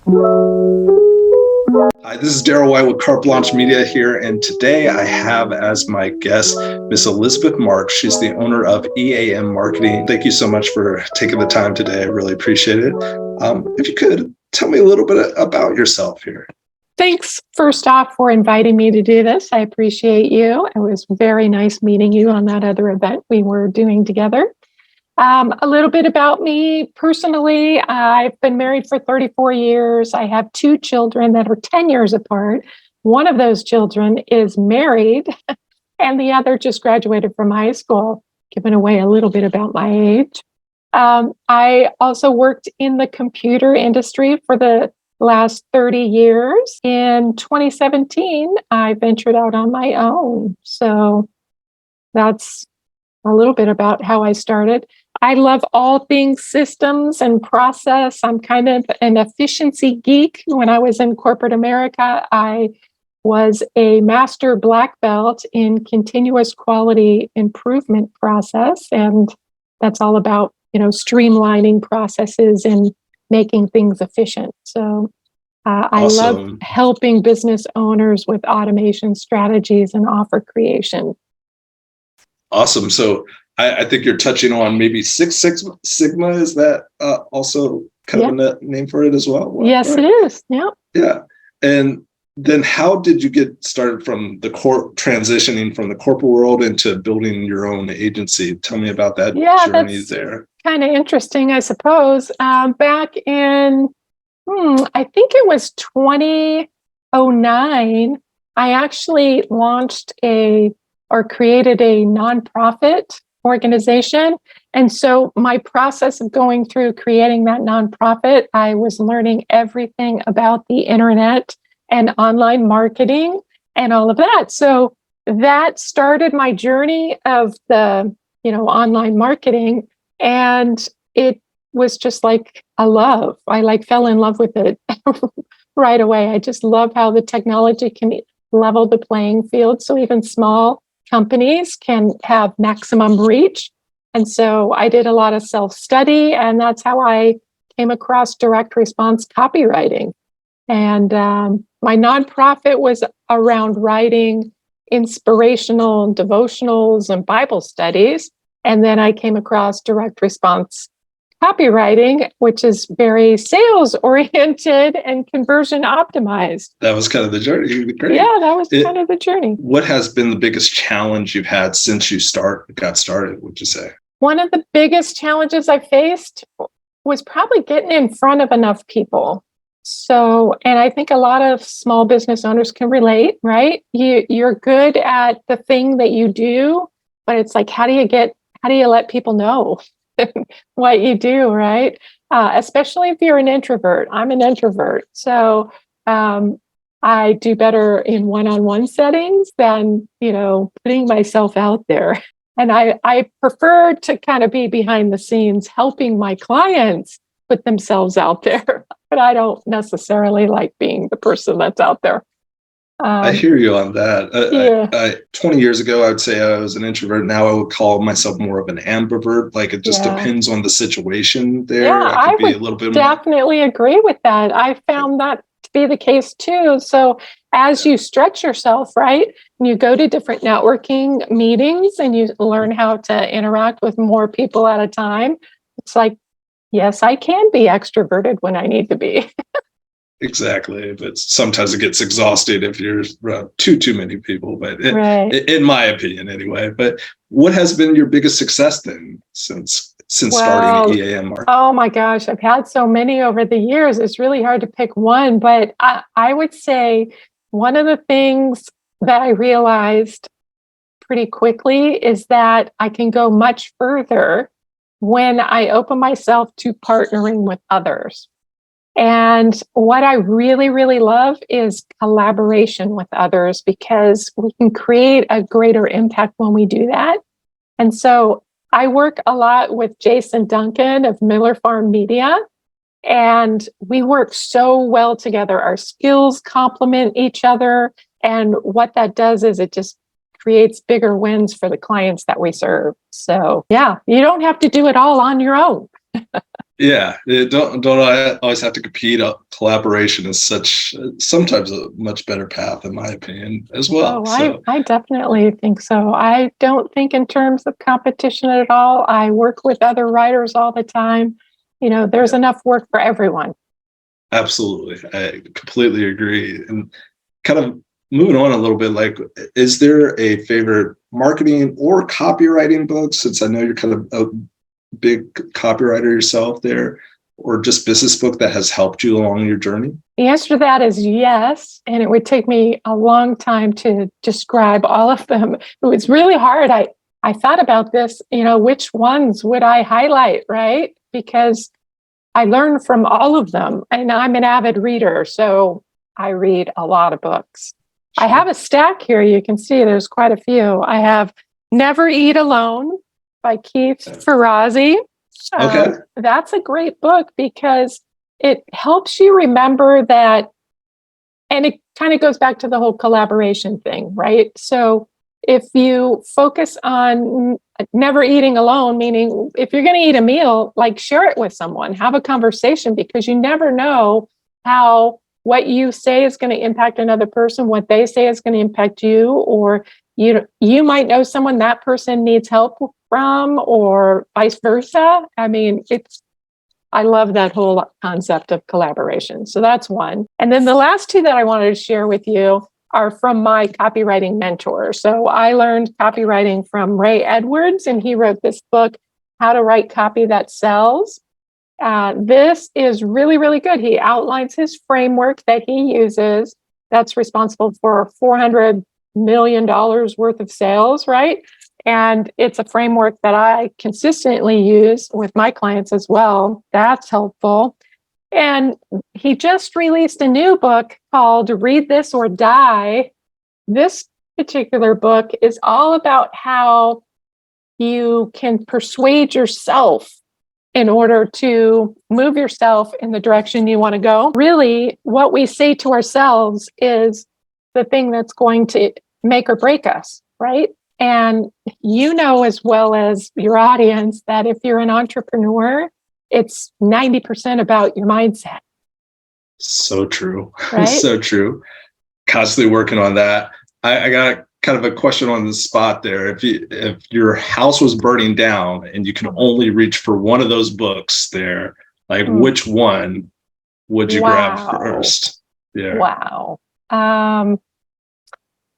Hi, this is Darrell White with Carte Blanche Media here, and today I have as my guest Miss Elizabeth Marks. She's the owner of EAM Marketing. Thank you so much for taking the time today. I really appreciate it. If you could tell me a little bit about yourself here. Thanks, first off, for inviting me to do this. I appreciate you. It was very nice meeting you on that other event we were doing together. A little bit about me personally. I've been married for 34 years. I have two children that are 10 years apart. One of those children is married, and the other just graduated from high school, giving away a little bit about my age. I also worked in the computer industry for the last 30 years. In 2017, I ventured out on my own. So that's a little bit about how I started. I love all things systems and process. I'm kind of an efficiency geek. When I was in corporate America, I was a master black belt in continuous quality improvement process. And that's all about, streamlining processes and making things efficient. So I love Awesome. helping business owners with automation strategies and offer creation. Awesome. So I think you're touching on maybe Six Sigma. Is that also kind of a name for it as well? Yes, right? It is. Yeah. Yeah. And then how did you get started from transitioning from the corporate world into building your own agency? Tell me about that journey there. Kind of interesting, I suppose. Back in, I think it was 2009, I actually created a nonprofit organization. And so my process of going through creating that nonprofit, I was learning everything about the internet and online marketing and all of that. So that started my journey of the, online marketing. And it was just like a love. I fell in love with it right away. I just love how the technology can level the playing field. So even small companies can have maximum reach. And so I did a lot of self-study, and that's how I came across direct response copywriting. And my nonprofit was around writing inspirational devotionals and Bible studies. And then I came across direct response copywriting, which is very sales oriented and conversion optimized. That was kind of the journey. Great. Yeah, that was kind of the journey. What has been the biggest challenge you've had since you got started, would you say? One of the biggest challenges I faced was probably getting in front of enough people. So, and I think a lot of small business owners can relate, right? You're good at the thing that you do, but it's like, how do you let people know what you do, right? Especially if you're an introvert. I'm an introvert. So I do better in one-on-one settings than, putting myself out there. And I prefer to kind of be behind the scenes helping my clients put themselves out there. But I don't necessarily like being the person that's out there. I hear you on that. Yeah. 20 years ago, I would say I was an introvert. Now I would call myself more of an ambivert. Like it just depends on the situation there. Yeah, I be would a little bit definitely agree with that. I found that to be the case too. So as you stretch yourself, right, and you go to different networking meetings and you learn how to interact with more people at a time, it's like, yes, I can be extroverted when I need to be. Exactly, but sometimes it gets exhausted if you're around too many people. But in my opinion, anyway. But what has been your biggest success then since starting EAM Marketing? Oh my gosh, I've had so many over the years. It's really hard to pick one, but I would say one of the things that I realized pretty quickly is that I can go much further when I open myself to partnering with others. And what I really, really love is collaboration with others, because we can create a greater impact when we do that. And so I work a lot with Jason Duncan of Miller Farm Media, and we work so well together. Our skills complement each other. And what that does is it just creates bigger wins for the clients that we serve. So yeah, you don't have to do it all on your own. Yeah, don't always have to compete. Collaboration is such sometimes a much better path, in my opinion, as well. Oh, I, So I definitely think so. I don't think in terms of competition at all. I work with other writers all the time. There's yeah, enough work for everyone. absolutely, I completely agree. And kind of moving on a little bit, like, is there a favorite marketing or copywriting book? Since I know you're kind of a big copywriter yourself, there, or just business book that has helped you along your journey? The answer to that is yes. And it would take me a long time to describe all of them. It was really hard. I thought about this, which ones would I highlight, right? Because I learn from all of them. And I'm an avid reader, so I read a lot of books. I have Sure. a stack here. You can see there's quite a few. I have Never Eat Alone by Keith Ferrazzi. Okay. That's a great book because it helps you remember that, and it kind of goes back to the whole collaboration thing, right? So if you focus on never eating alone, meaning if you're going to eat a meal, like share it with someone, have a conversation, because you never know how what you say is going to impact another person, what they say is going to impact you, or you might know someone that person needs help from, or vice versa. I mean, I love that whole concept of collaboration. So that's one. And then the last two that I wanted to share with you are from my copywriting mentor. So I learned copywriting from Ray Edwards, and he wrote this book, How to Write Copy That Sells. This is really, really good. He outlines his framework that he uses that's responsible for $400 million worth of sales, right? And it's a framework that I consistently use with my clients as well. That's helpful. And he just released a new book called Read This or Die. This particular book is all about how you can persuade yourself in order to move yourself in the direction you want to go. Really, what we say to ourselves is the thing that's going to make or break us, right? And as well as your audience that if you're an entrepreneur, it's 90% about your mindset, So true. right? So true. Constantly working on that. I got kind of a question on the spot there. If your house was burning down and you can only reach for one of those books there, like Mm. which one would you grab Wow. first? Yeah. Wow. I'm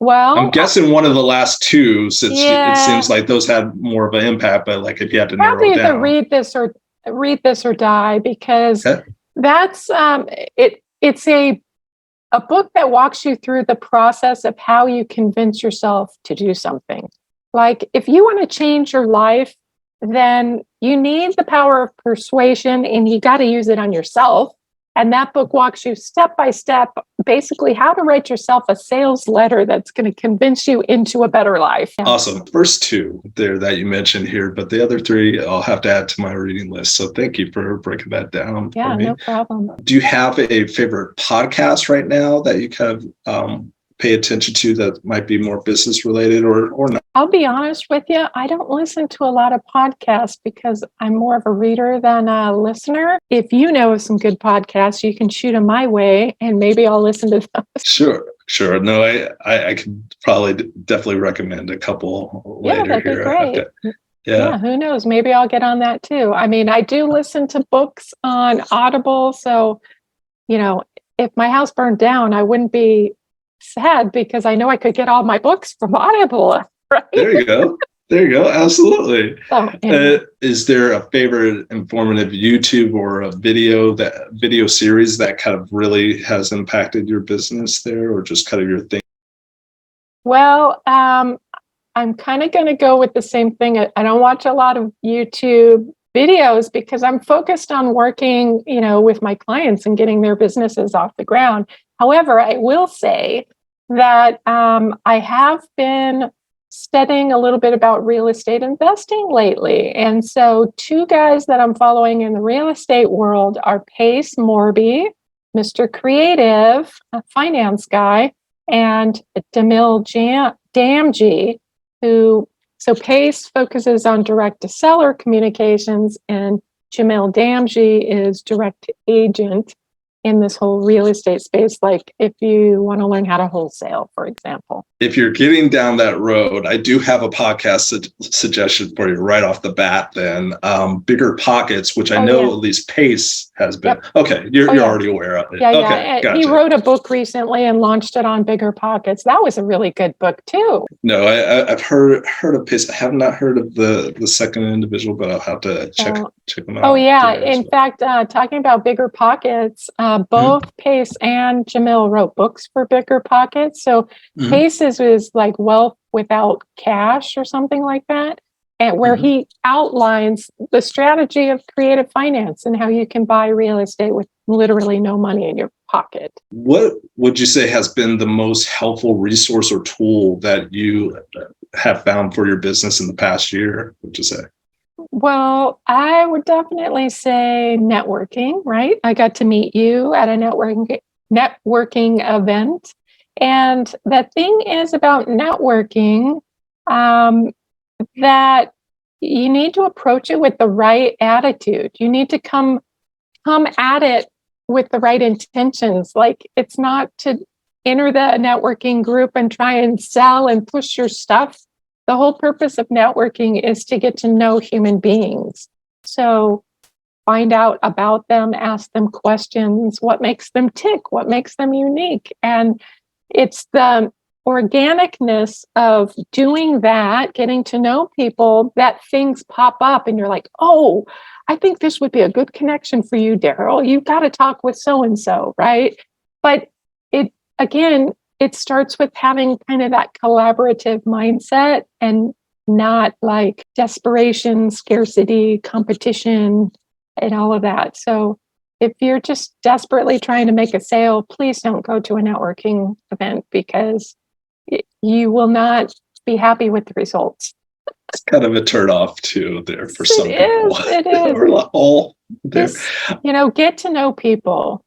Well, guessing one of the last two, since it yeah, seems like those had more of an impact, but like if you had to narrow it probably the down. read this or die, because Okay. that's it's a book that walks you through the process of how you convince yourself to do something. Like if you want to change your life, then you need the power of persuasion, and you got to use it on yourself. And that book walks you step by step, basically how to write yourself a sales letter that's going to convince you into a better life. Yeah. Awesome. First two there that you mentioned here, but the other three I'll have to add to my reading list. So thank you for breaking that down for Yeah, me. no problem. Do you have a favorite podcast right now that you kind of pay attention to that might be more business related or not? I'll be honest with you, I don't listen to a lot of podcasts because I'm more of a reader than a listener. If you know of some good podcasts, you can shoot them my way and maybe I'll listen to them. Sure, sure. No, I can probably definitely recommend a couple Yeah, later that'd be here. I've great. got, yeah, Yeah, who knows? Maybe I'll get on that too. I mean, I do listen to books on Audible. So, you know, if my house burned down, I wouldn't be sad because I know I could get all my books from Audible, right? there you go. There you go. Absolutely. So, anyway. Is there a favorite informative YouTube or a video series that kind of really has impacted your business there, or just kind of your thing? Well, I'm kind of going to go with the same thing. I don't watch a lot of YouTube videos because I'm focused on working, with my clients and getting their businesses off the ground. However, I will say that I have been studying a little bit about real estate investing lately. And so, two guys that I'm following in the real estate world are Pace Morby, Mr. Creative, a finance guy, and Damil Damji, who so Pace focuses on direct to seller communications, and Jamil Damji is direct agent in this whole real estate space, like if you want to learn how to wholesale, for example. If you're getting down that road, I do have a podcast suggestion for you right off the bat then. Bigger Pockets, which I know at least Pace has been. Yep. Okay, you're already aware of it. Yeah, okay, gotcha. He wrote a book recently and launched it on Bigger Pockets. That was a really good book too. No, I've heard of Pace. I have not heard of the second individual, but I'll have to check them out. Oh yeah, in fact, talking about Bigger Pockets, both Pace and Jamil wrote books for Bigger Pockets. So Pace is like Wealth Without Cash or something like that, and where he outlines the strategy of creative finance and how you can buy real estate with literally no money in your pocket. What would you say has been the most helpful resource or tool that you have found for your business in the past year, would you say? Well, I would definitely say networking, right? I got to meet you at a networking event. And the thing is about networking, that you need to approach it with the right attitude. You need to come at it with the right intentions. Like, it's not to enter the networking group and try and sell and push your stuff. The whole purpose of networking is to get to know human beings. So find out about them, ask them questions, what makes them tick, what makes them unique. And it's the organicness of doing that, getting to know people, that things pop up and you're like, oh, I think this would be a good connection for you, Darrell. You've got to talk with so-and-so, right? But it starts with having kind of that collaborative mindset and not like desperation, scarcity, competition, and all of that. So if you're just desperately trying to make a sale, please don't go to a networking event because you will not be happy with the results. It's kind of a turn off too there for some people. It is. We're all there. Just, get to know people.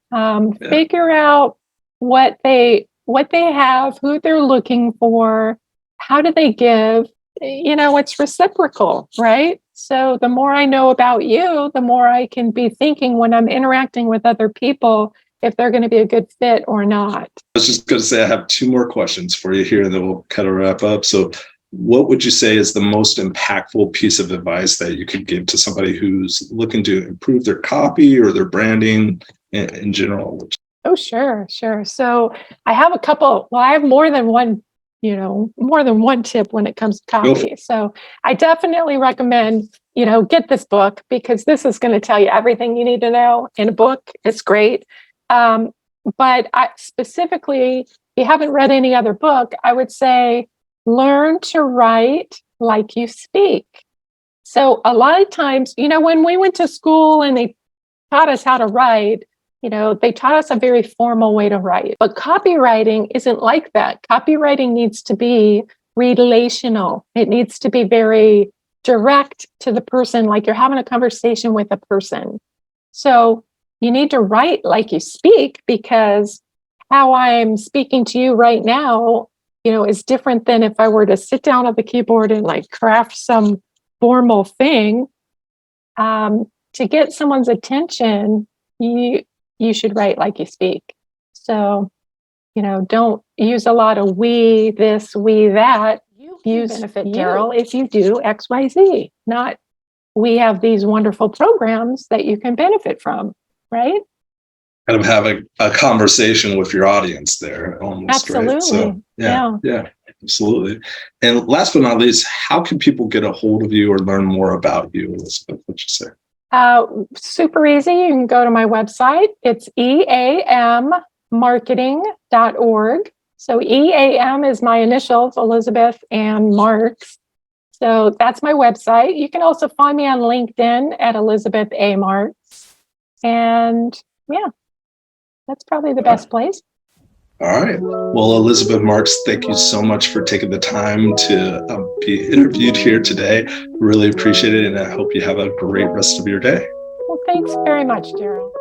Figure out what they have, who they're looking for, how do they give. It's reciprocal, right? So the more I know about you, the more I can be thinking when I'm interacting with other people if they're going to be a good fit or not. I was just going to say I have two more questions for you here, and then we'll kind of wrap up. So what would you say is the most impactful piece of advice that you could give to somebody who's looking to improve their copy or their branding in general? Oh, sure. So I have I have more than one tip when it comes to copy. So I definitely recommend, get this book because this is going to tell you everything you need to know in a book. It's great. But specifically, if you haven't read any other book, I would say learn to write like you speak. So a lot of times, when we went to school and they taught us how to write, they taught us a very formal way to write. But copywriting isn't like that. Copywriting needs to be relational. It needs to be very direct to the person, like you're having a conversation with a person. So you need to write like you speak because how I'm speaking to you right now, is different than if I were to sit down at the keyboard and like craft some formal thing. To get someone's attention, you should write like you speak. So, don't use a lot of we this, we that. You benefit, Darrell, if you do X, Y, Z. Not we have these wonderful programs that you can benefit from, right? Kind of having a conversation with your audience there almost. Absolutely. Right? So, yeah, absolutely. And last but not least, how can people get a hold of you or learn more about you, Elizabeth? What'd you say? Super easy. You can go to my website. It's eammarketing.org. So EAM is my initials, Elizabeth and Marks. So that's my website. You can also find me on LinkedIn at Elizabeth A. Marks. And that's probably the best place. All right. Well, Elizabeth Marks, thank you so much for taking the time to be interviewed here today. Really appreciate it. And I hope you have a great rest of your day. Well, thanks very much, Darrell.